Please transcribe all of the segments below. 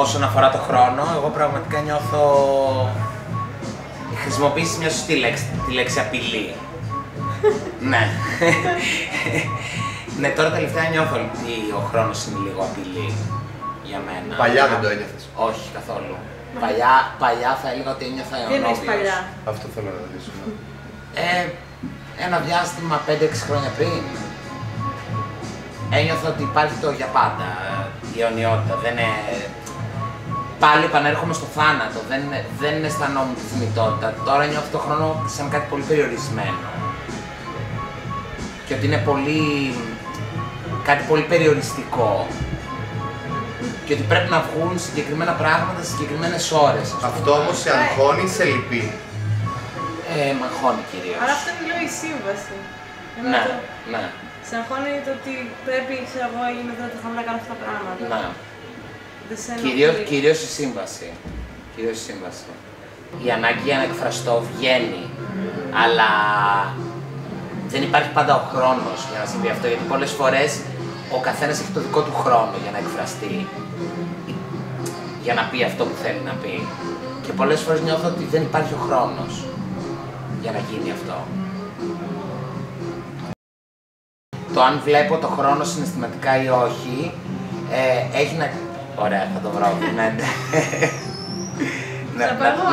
Όσον αφορά το χρόνο, εγώ πραγματικά νιώθω... Χρησιμοποιήσεις μια σωστή λέξη, τη λέξη απειλή. Ναι. Ναι, τώρα τελευταία νιώθω ότι ο χρόνος είναι λίγο απειλή για μένα. Παλιά δεν το ένιωθες? Όχι, καθόλου. Παλιά θα έλεγα ότι ένιωθα αιωνόβιος. Τι εννοείς παλιά? Αυτό θέλω να ρωτήσω. Ένα διάστημα 5-6 χρόνια πριν ένιωθα ότι υπάρχει το για πάντα, η αιωνιότητα. Πάλι επανέρχομαι στο θάνατο, δεν αισθανόμουν τη θνητότητα. Τώρα νιώθω το χρόνο σαν κάτι πολύ περιορισμένο. Και ότι είναι κάτι πολύ περιοριστικό. Και ότι πρέπει να βγουν συγκεκριμένα πράγματα σε συγκεκριμένες ώρες. Αυτό όμως σε αγχώνει, σε λυπεί? Μ' αγχώνει κυρίως. Αλλά αυτό είναι λίγο η σύμβαση. Ναι, ναι. Σε αγχώνει το ότι πρέπει, ξέρω εγώ, είναι εδώ το χρόνο να κάνω αυτά τα πράγματα. Ναι. Κυρίως η σύμβαση. Η ανάγκη για να εκφραστώ βγαίνει, αλλά δεν υπάρχει πάντα ο χρόνος για να συμβεί αυτό, γιατί πολλές φορές ο καθένας έχει το δικό του χρόνο για να εκφραστεί, για να πει αυτό που θέλει να πει. Και πολλές φορές νιώθω ότι δεν υπάρχει ο χρόνος για να γίνει αυτό. Το αν βλέπω το χρόνο συναισθηματικά ή όχι, έχει να... Ωραία, θα το βρω, ναι.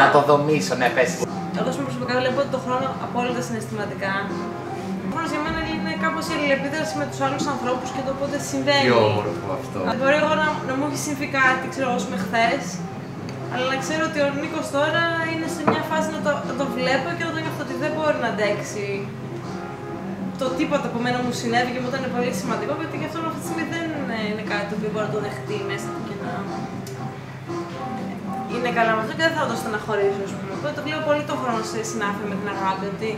Να το δομήσω, ναι, πες. Εγώ προσωπικά βλέπω το χρόνο απόλυτα συναισθηματικά. Ο χρόνος για μένα είναι κάπως η αλληλεπίδραση με τους άλλους ανθρώπους και το πότε συμβαίνει. Τι όμορφο αυτό. Μπορεί εγώ να μου έχει συμβεί κάτι, ξέρω εγώ, χθες, αλλά να ξέρω ότι ο Νίκος τώρα είναι σε μια φάση να το βλέπω και να το νιώθω ότι δεν μπορεί να αντέξει το τίποτα που μένα μου συνέβη και μου ήταν πολύ σημαντικό, γιατί γι' αυτό αυτή τη στιγμή δεν είναι κάτι το οποίο μπορεί να το δεχτεί μέσα του και να είναι καλά με αυτό και δεν θα το στεναχωρήσω, ας πούμε. Οπότε το βλέπω πολύ το χρόνο σε συνάφεια με την αγάπη, ότι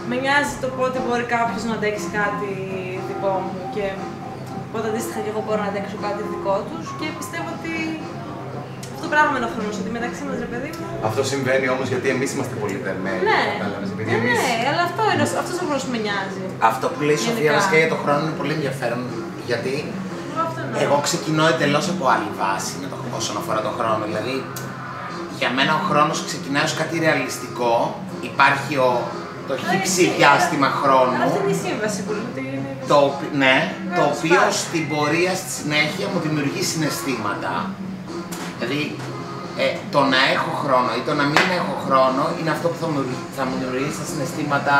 με νοιάζει το πότε μπορεί κάποιος να αντέξει κάτι δικό μου και πότε αντίστοιχα και εγώ μπορώ να αντέξω κάτι δικό τους και πιστεύω ότι αυτό το πράγμα είναι ο χρόνος, ότι μεταξύ μας, ρε παιδί μου. Αυτό συμβαίνει όμως γιατί εμείς είμαστε πολύ δερμένοι. Ναι, εμείς... ναι, αλλά αυτός ο χρόνος με νοιάζει. Αυτό που λέει η Σοφία βασικά για το χρόνο είναι πολύ ενδιαφέρον, γιατί εγώ ξεκινώ εντελώς από άλλη βάση όσον αφορά τον χρόνο. Δηλαδή, για μένα ο χρόνος ξεκινάει ως κάτι ρεαλιστικό, υπάρχει το χύψη διάστημα χρόνου. Αυτή είναι η σύμβαση που λέτε. Ναι, το οποίο στην πορεία, στη συνέχεια μου δημιουργεί συναισθήματα. Δηλαδή, το να έχω χρόνο ή το να μην έχω χρόνο είναι αυτό που θα μου δημιουργήσει τα συναισθήματα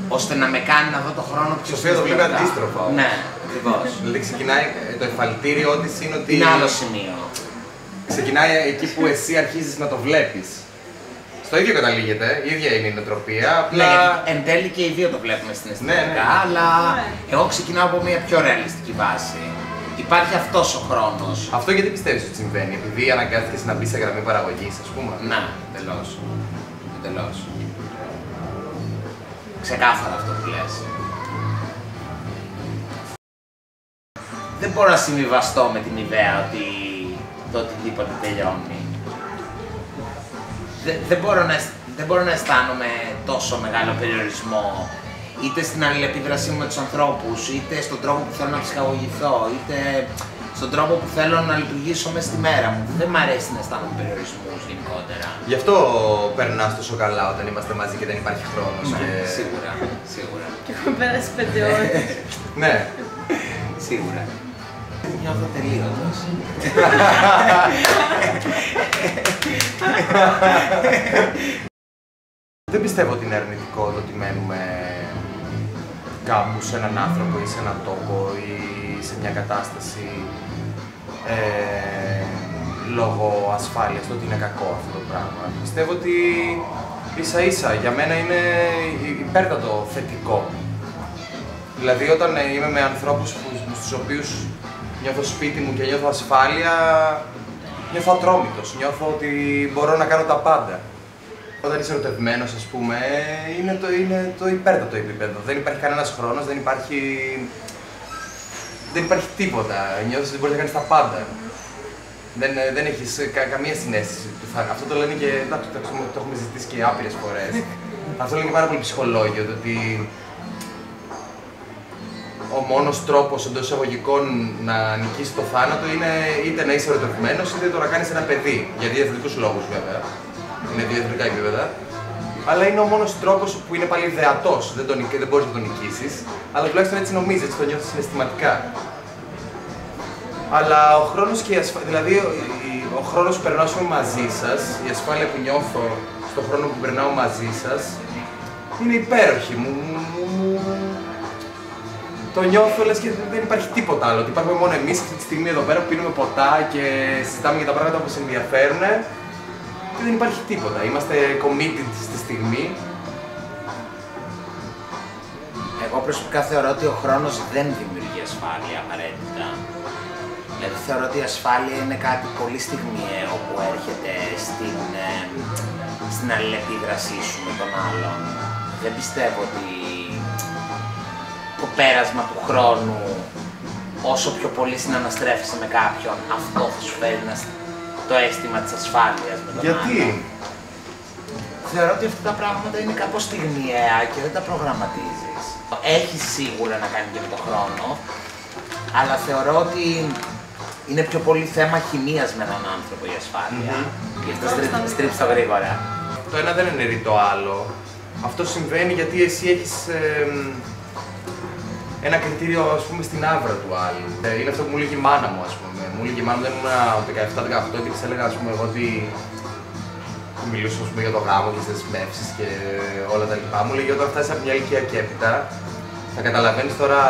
ώστε να με κάνει να δω το χρόνο πιο Σοφία το βλέπει αντίστροφα. Ναι, ακριβώς. Δηλαδή ξεκινάει το εφαλτήριό της είναι ότι... Είναι άλλο σημείο. Ξεκινάει εκεί που εσύ αρχίζεις να το βλέπεις. Στο ίδιο καταλήγεται, η ίδια είναι η νοοτροπία, απλά... Ναι, εν τέλει και οι δύο το βλέπουμε συναισθηματικά, αλλά εγώ ξεκινάω από μια πιο ρεαλιστική βάση. Υπάρχει αυτός ο χρόνος. Αυτό γιατί πιστεύεις ότι συμβαίνει, επειδή αναγκάστηκες να μπεις σε γραμμή παραγωγής, ας πούμε? Ναι, εντελώς. Ξεκάθαρα αυτό που λες. Δεν μπορώ να συμβιβαστώ με την ιδέα ότι το οτιδήποτε τελειώνει. Δεν μπορώ να αισθάνομαι τόσο μεγάλο περιορισμό είτε στην αλληλεπίδρασή μου με τους ανθρώπους, είτε στον τρόπο που θέλω να ψυχαγωγηθώ, είτε στον τρόπο που θέλω να λειτουργήσω μέσα στη μέρα μου. Δεν μ' αρέσει να αισθάνομαι περιορισμούς γενικότερα. Γι' αυτό περνάς τόσο καλά όταν είμαστε μαζί και δεν υπάρχει χρόνος. Ναι, και... σίγουρα. Και έχουμε περάσει 5 ώρες. Ναι. Σίγουρα. Νιώθω τελείωτος. Δεν πιστεύω ότι είναι αρνητικό το ότι μένουμε κάπου σε έναν άνθρωπο ή σε έναν τόπο ή σε μια κατάσταση λόγω ασφάλειας, το ότι είναι κακό αυτό το πράγμα. Πιστεύω ότι ίσα ίσα για μένα είναι υπέρτατο θετικό. Δηλαδή όταν είμαι με ανθρώπους στους οποίους νιώθω σπίτι μου και νιώθω ασφάλεια, νιώθω ατρόμητος, νιώθω ότι μπορώ να κάνω τα πάντα. Όταν είσαι ερωτευμένος, ας πούμε, είναι το υπέρτατο επίπεδο. Δεν υπάρχει κανένας χρόνος, δεν υπάρχει τίποτα. Νιώθεις ότι μπορείς να κάνεις τα πάντα. Δεν έχεις καμία συναίσθηση. Αυτό το λένε και, εντάξει, το έχουμε ζητήσει και άπειρες φορές. Αυτό λένε και πάρα πολύ ψυχολόγιο, το ότι ο μόνος τρόπος εντός εισαγωγικών να νικήσει το θάνατο είναι είτε να είσαι ερωτευμένος είτε το να κάνεις ένα παιδί. Για διαφορετικούς λόγους βέβαια. Είναι διαφορετικά επίπεδα. Αλλά είναι ο μόνος τρόπος που είναι πάλι ιδεατός. Δεν μπορείς να τον νικήσεις. Αλλά τουλάχιστον έτσι νομίζεις, έτσι το νιώθεις συναισθηματικά. Αλλά ο χρόνος και η ασφάλεια, δηλαδή ο χρόνος που περνάω μαζί σας, η ασφάλεια που νιώθω στον χρόνο που περνάω μαζί σας, είναι υπέροχη. Το νιώθω λες και δεν υπάρχει τίποτα άλλο. Ότι υπάρχουμε μόνο εμείς αυτή τη στιγμή εδώ πέρα που πίνουμε ποτά και συζητάμε για τα πράγματα που μας ενδιαφέρουν και δεν υπάρχει τίποτα. Είμαστε committed στη στιγμή. Εγώ προσωπικά θεωρώ ότι ο χρόνος δεν δημιουργεί ασφάλεια απαραίτητα. Δηλαδή θεωρώ ότι η ασφάλεια είναι κάτι πολύ στιγμιαίο που έρχεται στην αλληλεπίδρασή σου με τον άλλον. Δεν πιστεύω ότι το πέρασμα του χρόνου, όσο πιο πολύ συναναστρέφεσαι με κάποιον, αυτό θα σου φέρει το αίσθημα της ασφάλειας με τον Γιατί? άλλον. Θεωρώ ότι αυτά τα πράγματα είναι κάπως στιγμιαία και δεν τα προγραμματίζεις. Έχει σίγουρα να κάνει και με τον χρόνο, αλλά θεωρώ ότι είναι πιο πολύ θέμα χημείας με έναν άνθρωπο η ασφάλεια. Γι' αυτό στρίψω το γρήγορα. Το ένα δεν είναι το άλλο. Αυτό συμβαίνει γιατί εσύ έχεις ένα κριτήριο, ας πούμε, στην άβρα του άλλου. Είναι αυτό που μου λέγει η μάνα μου, ας πούμε. Μου λέγει η μάνα μου, δεν ήμουν 17-18 και της έλεγα, ας πούμε, εγώ ότι μιλούσα, ας πούμε, για το γάμο και τις δεσμεύσεις και όλα τα λοιπά. Μου λέγει όταν φτάσεις από μια ηλικία και έπειτα, θα καταλαβαίνεις τώρα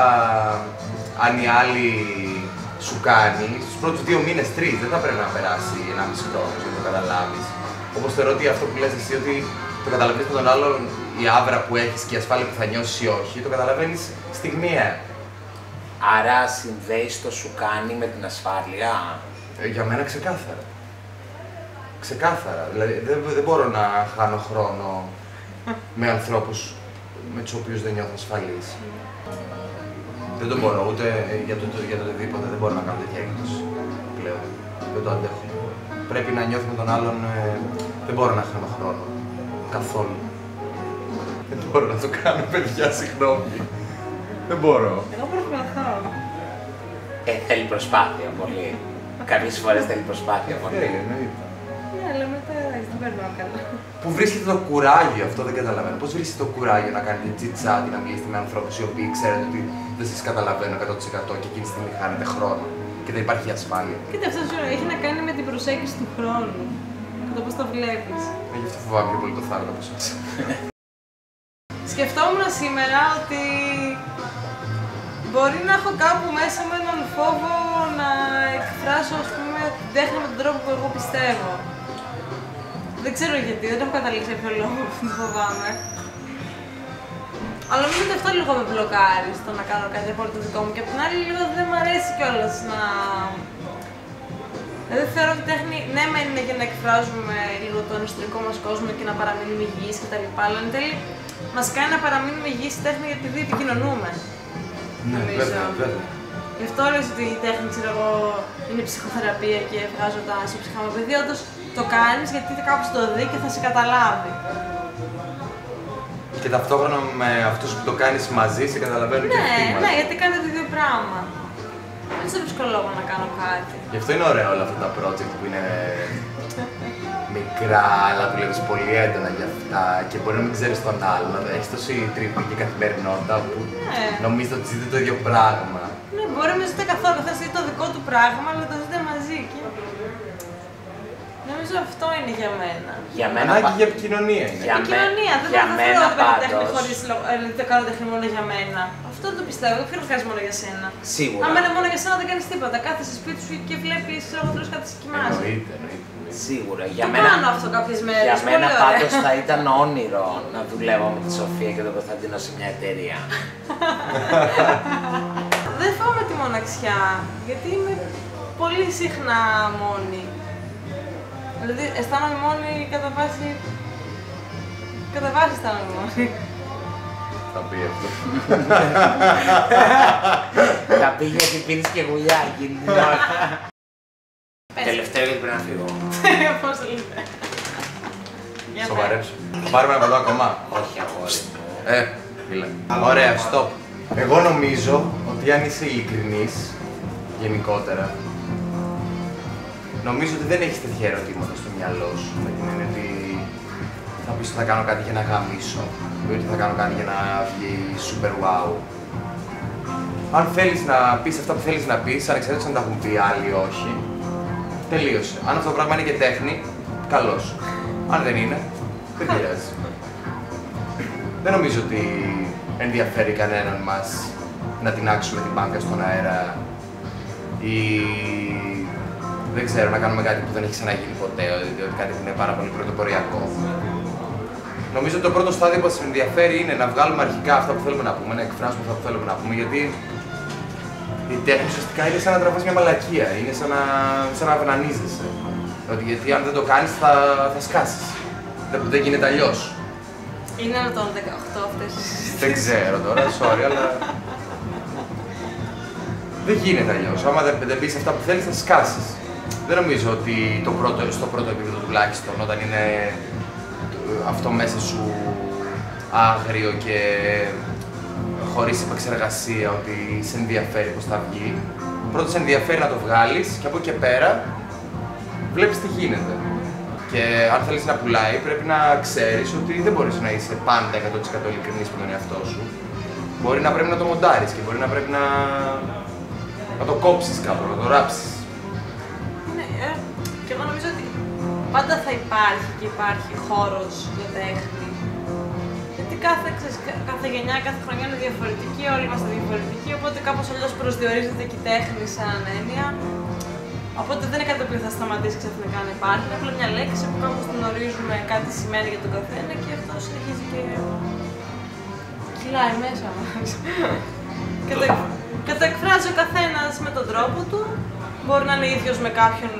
αν η άλλη σου κάνει στους πρώτους 2 μήνες, 3, δεν θα πρέπει να περάσει 1,5 χρόνο για να το καταλάβεις. Όπως θεωρώ ότι αυτό που λες εσύ, ότι το καταλαβαίνεις με τον άλλον, η άβρα που έχεις και η ασφάλεια που θα νιώσεις ή όχι, το καταλαβαίνεις στιγμιαία. Άρα συνδέεις το σου κάνει με την ασφάλεια. Για μένα ξεκάθαρα. Ξεκάθαρα. Δηλαδή δεν μπορώ να χάνω χρόνο με ανθρώπους με τους οποίους δεν νιώθω ασφαλής. Δεν το μπορώ, ούτε για το οτιδήποτε, δεν μπορώ να κάνω τέτοια έκδοση πλέον. Δεν το αντέχω. Πρέπει να νιώθω με τον άλλον, δεν μπορώ να χάνω χρόνο. Καθόλου. Δεν μπορώ να το κάνω, παιδιά, συγγνώμη. Δεν μπορώ. Εγώ προσπαθώ. Θέλει προσπάθεια πολύ. Κάποιες φορές θέλει προσπάθεια πολύ. Θέλει, εννοείται. Ναι, αλλά μετά δεν περνάω καλά. Πού βρίσκεται το κουράγιο, αυτό δεν καταλαβαίνω. Πώς βρίσκεται το κουράγιο να κάνετε τσιτσάτι, να μιλήσετε με ανθρώπους οι οποίοι ξέρετε ότι δεν σας καταλαβαίνουν 100% και εκείνη τη στιγμή χάνετε χρόνο και δεν υπάρχει ασφάλεια. Κοίτα, αυτό έχει να κάνει με την προσέγγιση του χρόνου και το πώς το βλέπεις. Γι' αυτό φοβάμαι πιο πολύ το θάνατο από εσάς. Σκεφτόμουν σήμερα ότι μπορεί να έχω κάπου μέσα με έναν φόβο να εκφράσω, ας πούμε, την τέχνη με τον τρόπο που εγώ πιστεύω. Δεν ξέρω γιατί, δεν έχω καταλήξει για ποιο λόγο που φοβάμαι. Αλλά νομίζω ότι αυτό λίγο με μπλοκάρει στο να κάνω κάτι από το δικό μου και απ' την άλλη λίγο δεν μου αρέσει κιόλας να... Δηλαδή θεωρώ ότι η τέχνη, ναι μεν είναι για να εκφράζουμε λίγο τον εσωτερικό μας κόσμο και να παραμείνουμε υγιείς κτλ. Αλλά εν τέλει μας κάνει να παραμείνουμε υγιείς η τέχνη επειδή επικοινωνούμε. Ναι, βέβαια, βέβαια. Γι' αυτό λες ότι η τέχνη, ξέρω εγώ, είναι ψυχοθεραπεία και βγάζω τα ψυχά μου. Επειδή όντως το κάνεις γιατί κάποιος το δει και θα σε καταλάβει. Και ταυτόχρονα με αυτούς που το κάνεις μαζί σε καταλαβαίνουν και αυτοί μαζί. Ναι, γιατί κάνετε το ίδιο πράγμα. Δεν σε βρίσκω λόγο να κάνω κάτι. Γι' αυτό είναι ωραίο όλα αυτά τα project που είναι μικρά, αλλά δουλεύεις πολύ έντονα για αυτά και μπορεί να μην ξέρεις τον άλλον, να έχεις τόση τρύπη και καθημερινότητα που νομίζετε ότι ζείτε το ίδιο πράγμα. Ναι, μπορεί να μην ζείτε καθόλου, θα ζείτε το δικό του πράγμα, αλλά το ζείτε μαζί. Και... νομίζω αυτό είναι για μένα. Για μένα ανάγκη για επικοινωνία είναι. Για επικοινωνία, δεν για θα μένα κάνω τέχνη πάντως. χωρίς το κάνω τέχνη μόνο για μένα. Αυτό δεν το πιστεύω, δεν θέλω να κάνεις μόνο για σένα. Σίγουρα. Αν είναι μόνο για σένα δεν κάνεις τίποτα. Κάθεσαι σπίτι σου και βλέπεις λόγω του κάτι σε κοιμάσαι. Εννοείται. Σίγουρα. Το κάνω αυτό κάποιες μέρες. Για μένα πολύ πάντως ωραία. θα ήταν όνειρο να δουλεύω με τη Σοφία και τον Κωνσταντίνο σε μια εταιρεία. Δεν φοβάμαι τη μοναξιά, γιατί είμαι πολύ συχνά μόνη. Δηλαδή αισθάνομαι μόνη κατά βάση... Κατά βάση αισθάνομαι μόνη. Θα πει αυτό. Θα πει γιατί πίνεις και γουλιά εκείνη την ώρα. Τελευταίο γιατί πρέπει να φύγω. Πώς το λέτε. Σοβαρέψου. Πάρουμε ένα ποτό ακόμα. Όχι αγόρι μου. Μίλα. Ωραία, stop. Εγώ νομίζω ότι ότι αν είσαι ειλικρινής, γενικότερα, νομίζω ότι δεν έχεις τέτοια ερωτήματα στο μυαλό σου, με την έννοια ότι θα πεις ότι θα κάνω κάτι για να γαμίσω ή ότι θα κάνω κάτι για να βγει super wow. Αν θέλεις να πεις αυτά που θέλεις να πεις, ανεξαρτήτως αν τα έχουν πει άλλοι ή όχι, τελείωσε. Αν αυτό το πράγμα είναι και τέχνη, καλώς. Αν δεν είναι, δεν πειράζει. Δεν νομίζω ότι ενδιαφέρει κανέναν μας να τινάξουμε την μπάνκα στον αέρα ή δεν ξέρω, να κάνουμε κάτι που δεν έχει ξαναγίνει ποτέ, ότι κάτι που είναι πάρα πολύ πρωτοποριακό. Νομίζω ότι το πρώτο στάδιο που μας ενδιαφέρει είναι να βγάλουμε αρχικά αυτά που θέλουμε να πούμε, να εκφράσουμε αυτά που θέλουμε να πούμε, γιατί η τέχνη ουσιαστικά είναι σαν να τραβάς μια μαλακία, είναι σαν να αυνανίζεσαι. Γιατί αν δεν το κάνεις θα σκάσεις. Δεν γίνεται αλλιώς. Είναι των 18 αυτές οι συζητήσεις. Δεν ξέρω τώρα, sorry, αλλά δεν γίνεται αλλιώς. Άμα δεν πεις αυτά που θέλεις θα σκάσεις. Δεν νομίζω ότι στο πρώτο επίπεδο τουλάχιστον, όταν είναι αυτό μέσα σου άγριο και χωρίς επεξεργασία, ότι σε ενδιαφέρει πώς θα βγει. Πρώτα σε ενδιαφέρει να το βγάλεις και από εκεί και πέρα βλέπεις τι γίνεται. Και αν θέλεις να πουλάει, πρέπει να ξέρεις ότι δεν μπορείς να είσαι πάντα 100% ειλικρινής με τον εαυτό σου. Μπορεί να πρέπει να το μοντάρεις και μπορεί να πρέπει να το κόψεις κάπου, να το ράψεις. Ναι, και εγώ νομίζω ότι πάντα θα υπάρχει και υπάρχει χώρος για τέχνη. Γιατί κάθε γενιά, κάθε χρονιά είναι διαφορετική, όλοι είμαστε διαφορετικοί, οπότε κάπως αλλιώς προσδιορίζεται και η τέχνη σαν έννοια. Οπότε δεν είναι κάτι που θα σταματήσει ξαφνικά να υπάρχει. Είναι απλά μια λέξη που κάπως την ορίζουμε, κάτι σημαίνει για τον καθένα και αυτό συνεχίζει και κυλάει μέσα μας. Και το εκφράζει ο καθένας με τον τρόπο του. Μπορεί να είναι ίδιος με κάποιον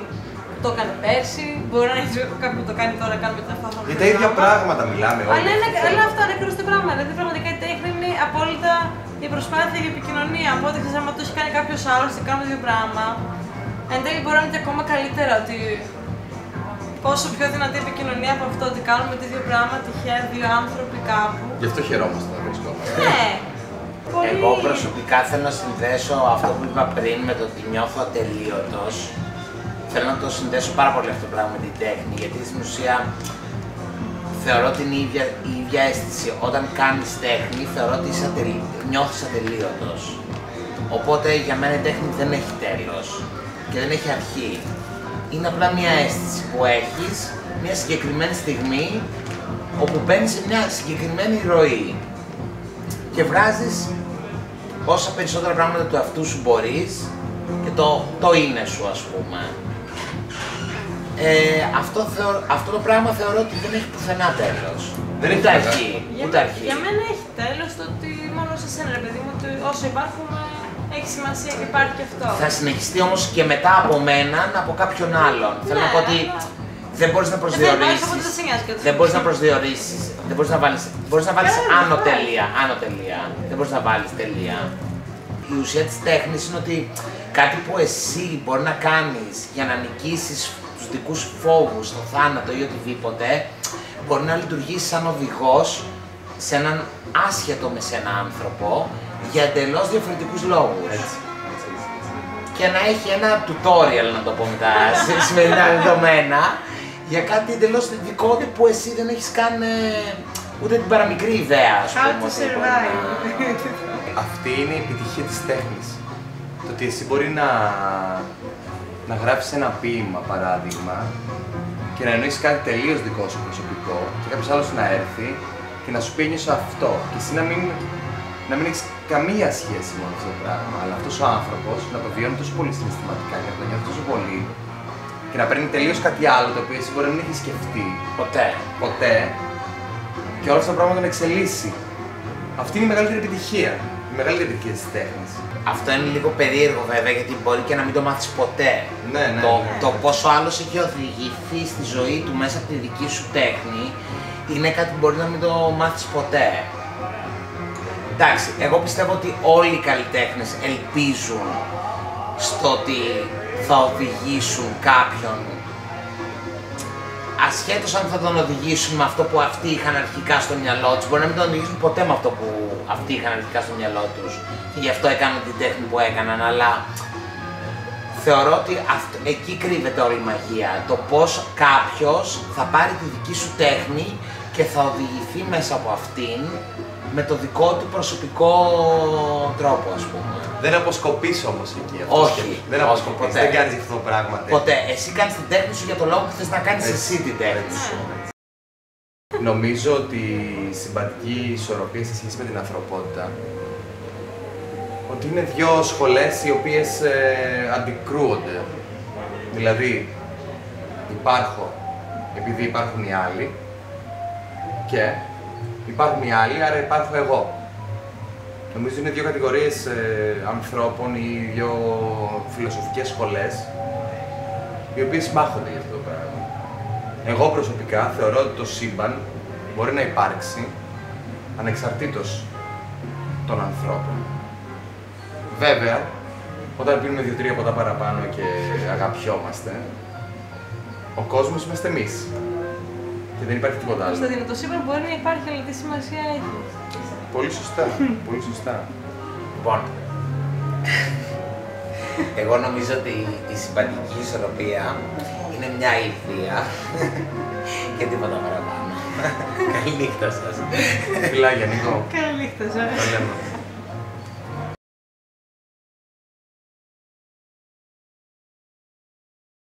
που το έκανε πέρσι, μπορεί να είναι κάποιον που το κάνει τώρα, κάνουμε ταυτόχρονα. Για τα ίδια πράγματα μιλάμε όλοι. Αλλά αυτά είναι ακριβώς τα πράγματα. Δηλαδή πραγματικά η τέχνη είναι απόλυτα η προσπάθεια για επικοινωνία. Οπότε ξέρεις, άμα το έχει κάνει κάποιος άλλος και κάνουμε το ίδιο πράγμα, εν τέλει μπορεί να είναι και ακόμα καλύτερα. Ότι πόσο πιο δυνατή επικοινωνία από αυτό, ότι κάνουμε το ίδιο πράγμα τυχαία δύο άνθρωποι κάπου. Γι' αυτό χαιρόμαστε να βρισκόμαστε. Ναι. Εγώ προσωπικά θέλω να συνδέσω αυτό που είπα πριν με το ότι νιώθω ατελείωτος. Θέλω να το συνδέσω πάρα πολύ αυτό το πράγμα με την τέχνη, γιατί στην ουσία θεωρώ την ίδια αίσθηση. Όταν κάνεις τέχνη, θεωρώ ότι νιώθεις ατελείωτος. Οπότε για μένα η τέχνη δεν έχει τέλος και δεν έχει αρχή. Είναι απλά μια αίσθηση που έχεις μια συγκεκριμένη στιγμή όπου μπαίνεις σε μια συγκεκριμένη ροή και βράζεις όσα περισσότερα πράγματα του εαυτού σου μπορείς και το είναι σου, ας πούμε. Αυτό το πράγμα θεωρώ ότι δεν έχει πουθενά τέλος. Δεν έχει ούτε αρχή. Για μένα έχει τέλος το ότι μόνο σε σένα, ρε παιδί μου, ότι όσο υπάρχουμε έχει σημασία και υπάρχει και αυτό. Θα συνεχιστεί όμως και μετά από μένα από κάποιον άλλον. Ναι, θέλω να πω ότι δεν μπορείς να προσδιορίσεις. Δεν μπορείς να προσδιορίσεις. Μπορείς να βάλεις άνω τελεία. Δεν μπορείς να βάλεις τελεία. Η ουσία της τέχνης είναι ότι κάτι που εσύ μπορεί να κάνεις για να νικήσεις τους δικούς σου φόβους, το θάνατο ή οτιδήποτε, μπορεί να λειτουργήσει σαν οδηγός σε έναν άσχετο με σένα άνθρωπο για εντελώς διαφορετικούς λόγους. Έτσι. Και να έχει ένα tutorial, να το πω με τα σημερινά δεδομένα, για κάτι εντελώς δικό του που εσύ δεν έχεις καν ούτε την παραμικρή ιδέα, ας πούμε. How to survive. Αυτή είναι η επιτυχία της τέχνης. Το ότι εσύ μπορεί να γράψεις ένα ποίημα, παράδειγμα, και να εννοείς κάτι τελείως δικό σου προσωπικό και κάποιος άλλος να έρθει και να σου πει νιώσω αυτό και εσύ να μην έχεις καμία σχέση με αυτό το πράγμα, αλλά αυτός ο άνθρωπος να το βιώνει τόσο πολύ συναισθηματικά και να το νιώθει τόσο πολύ και να παίρνει τελείως κάτι άλλο το οποίο εσύ μπορεί να μην έχει σκεφτεί ποτέ και όλο αυτό το πράγμα τον εξελίσσει. Αυτή είναι η μεγαλύτερη επιτυχία, η μεγαλύτερη επιτυχία της τέχνης. Αυτό είναι λίγο περίεργο βέβαια, γιατί μπορεί και να μην το μάθεις ποτέ. Ναι. Το πόσο άλλος έχει οδηγηθεί στη ζωή του μέσα από τη δική σου τέχνη είναι κάτι που μπορεί να μην το μάθεις ποτέ. Εντάξει, εγώ πιστεύω ότι όλοι οι καλλιτέχνες ελπίζουν στο ότι θα οδηγήσουν κάποιον, ασχέτως αν θα τον οδηγήσουν με αυτό που αυτοί είχαν αρχικά στο μυαλό τους, μπορεί να μην τον οδηγήσουν ποτέ με αυτό που αυτοί είχαν αρχικά στο μυαλό τους και γι' αυτό έκαναν την τέχνη που έκαναν, αλλά θεωρώ ότι εκεί κρύβεται όλη η μαγεία. Το πώς κάποιος θα πάρει τη δική σου τέχνη και θα οδηγηθεί μέσα από αυτήν με το δικό του προσωπικό τρόπο, ας πούμε. Δεν αποσκοπείς όμως εκεί. Όχι. Δεν αποσκοπείς, δεν κάνεις αυτό το πράγμα. Ποτέ. Εσύ κάνεις την τέχνη σου για το λόγο που θες να κάνεις εσύ την τέχνη σου. Νομίζω ότι η συμπαντική ισορροπία σε σχέση με την ανθρωπότητα, ότι είναι δύο σχολές οι οποίες αντικρούονται. Δηλαδή, υπάρχω επειδή υπάρχουν οι άλλοι και υπάρχουν οι άλλοι, άρα υπάρχω εγώ. Νομίζω είναι δύο κατηγορίες ανθρώπων ή δύο φιλοσοφικές σχολές οι οποίες μάχονται για αυτό το πράγμα. Εγώ προσωπικά θεωρώ ότι το σύμπαν μπορεί να υπάρξει ανεξαρτήτως των ανθρώπων. Βέβαια, όταν πίνουμε 2-3 ποτά παραπάνω και αγαπιόμαστε, ο κόσμος είμαστε εμείς. Και δεν υπάρχει τίποτα άλλο. Κωνσταντίνο, το σύμπαν μπορεί να υπάρχει, αλλά τι σημασία έχει? Πολύ σωστά, πολύ σωστά. Λοιπόν, εγώ νομίζω ότι η συμπαντική ισορροπία είναι μια ιδέα και τίποτα παραπάνω. Καλή νύχτα σας. Φιλάκια, Νίκο. Καλή νύχτα σας. Τα λέμε.